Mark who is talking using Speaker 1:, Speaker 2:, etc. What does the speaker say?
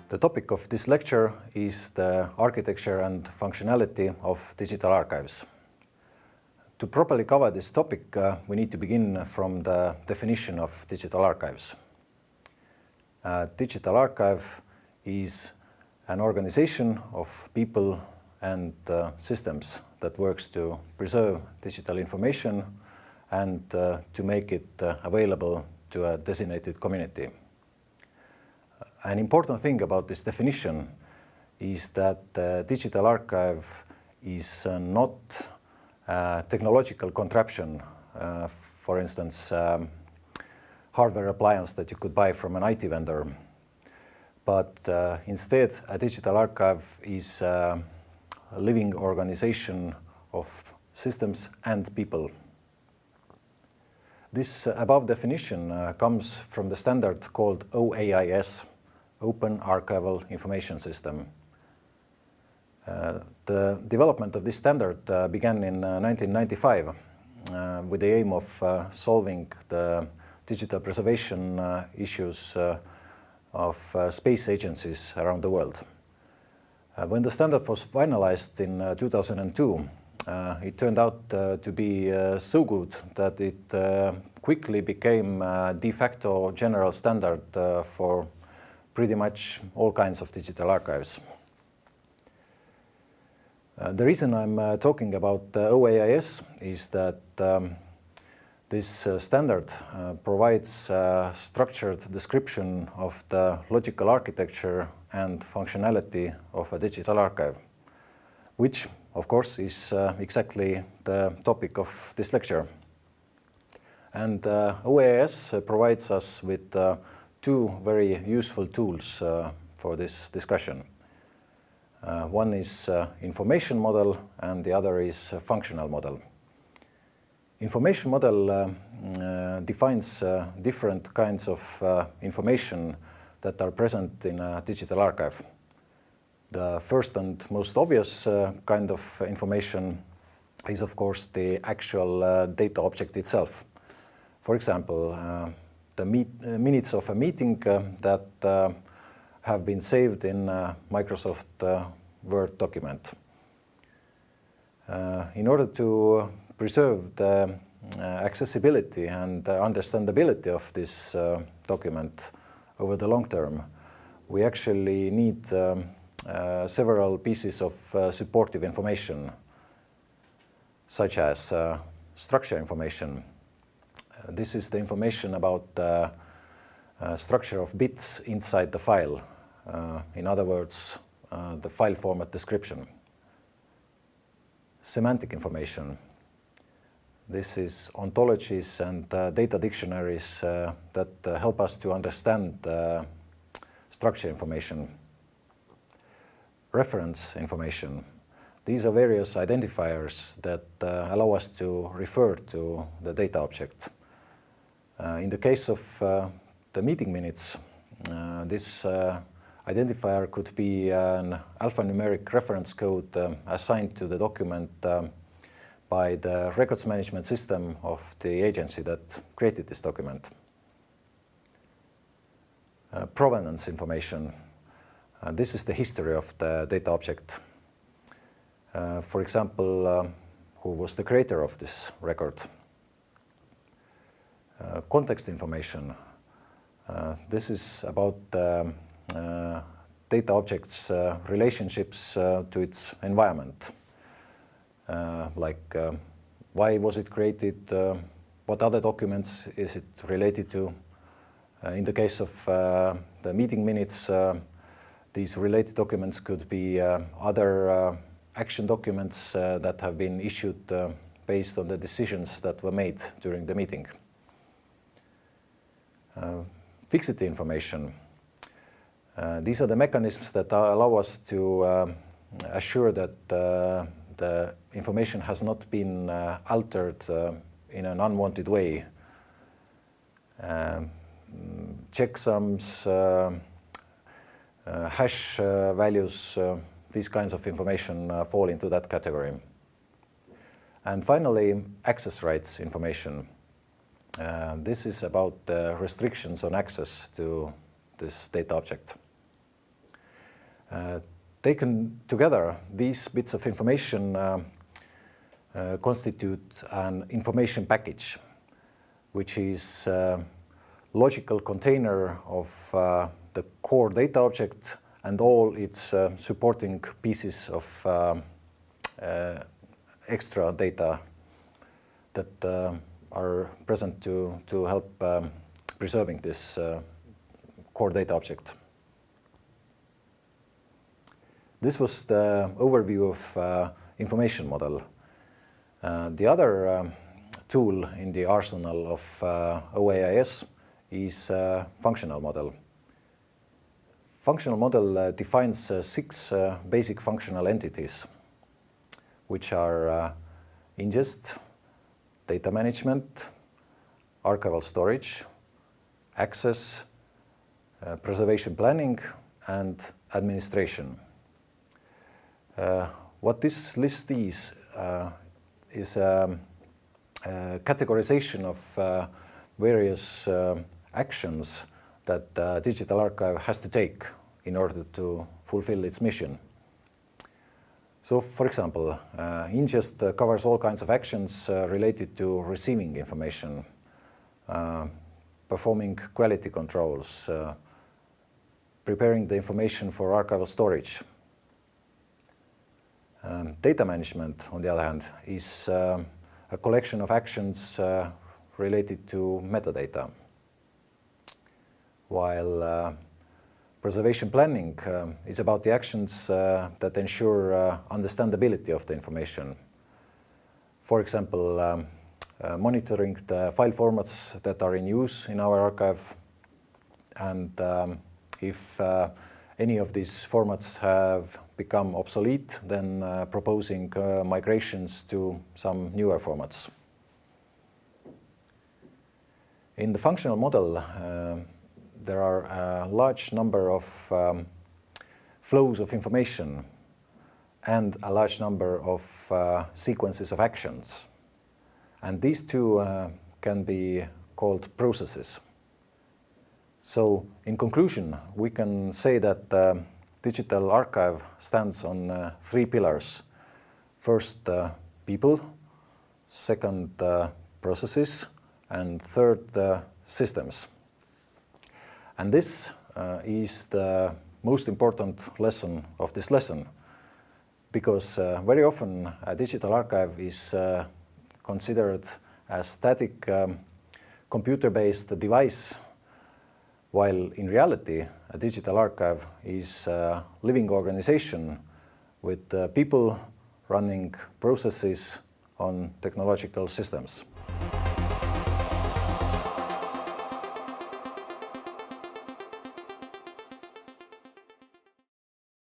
Speaker 1: The topic of this lecture is the architecture and functionality of digital archives. To properly cover this topic, we need to begin from the definition of digital archives. A digital archive is an organization of people and systems that works to preserve digital information and to make it available to a designated community. An important thing about this definition is that the digital archive is not a technological contraption, for instance, hardware appliance that you could buy from an IT vendor. But instead, a digital archive is a living organization of systems and people. This above definition comes from the standard called OAIS, Open Archival Information System. The development of this standard began in 1995 with the aim of solving the digital preservation issues of space agencies around the world. When the standard was finalized in 2002, it turned out to be so good that it quickly became a de facto general standard for pretty much all kinds of digital archives. The reason I'm talking about OAIS is that this standard provides a structured description of the logical architecture and functionality of a digital archive, which, of course, is exactly the topic of this lecture. And OAIS provides us with two very useful tools for this discussion. One is information model and the other is functional model. Information model defines different kinds of information that are present in a digital archive. The first and most obvious kind of information is, of course, the actual data object itself. For example, the minutes of a meeting that have been saved in a Microsoft Word document. In order to preserve the accessibility and understandability of this document over the long term, we actually need several pieces of supportive information, such as structure information. This is the information about the structure of bits inside the file. In other words, the file format description. Semantic information. This is ontologies and data dictionaries that help us to understand structure information. Reference information. These are various identifiers that allow us to refer to the data object. In the case of the meeting minutes, this identifier could be an alphanumeric reference code assigned to the document by the records management system of the agency that created this document. Provenance information. This is the history of the data object. For example, who was the creator of this record? Context information. This is about data object's relationships to its environment. Like why was it created, what other documents is it related to. In the case of the meeting minutes, these related documents could be other action documents that have been issued based on the decisions that were made during the meeting. Fixity information. These are the mechanisms that allow us to assure that the information has not been altered in an unwanted way. Checksums, hash values, these kinds of information fall into that category. And finally, access rights information. This is about the restrictions on access to this data object. Taken together, these bits of information constitute an information package, which is a logical container of the core data object and all its supporting pieces of extra data that are present to help preserving this core data object. This was the overview of information model. The other tool in the arsenal of OAIS is functional model. Functional model defines 6 basic functional entities, which are ingest, data management, archival storage, access, preservation planning, and administration. What this list is a categorization of various actions that the digital archive has to take in order to fulfill its mission. So, for example, ingest covers all kinds of actions related to receiving information, performing quality controls, preparing the information for archival storage. Data management, on the other hand, is a collection of actions related to metadata, while preservation planning is about the actions that ensure understandability of the information. For example, monitoring the file formats that are in use in our archive, and if any of these formats have become obsolete, then proposing migrations to some newer formats. In the functional model, there are a large number of flows of information and a large number of sequences of actions. And these two can be called processes. So, in conclusion, we can say that digital archive stands on 3 pillars. First, people, second, processes, and third, systems. And this is the most important lesson of this lesson, because very often a digital archive is considered a static computer-based device, while in reality a digital archive is a living organization with people running processes on technological systems.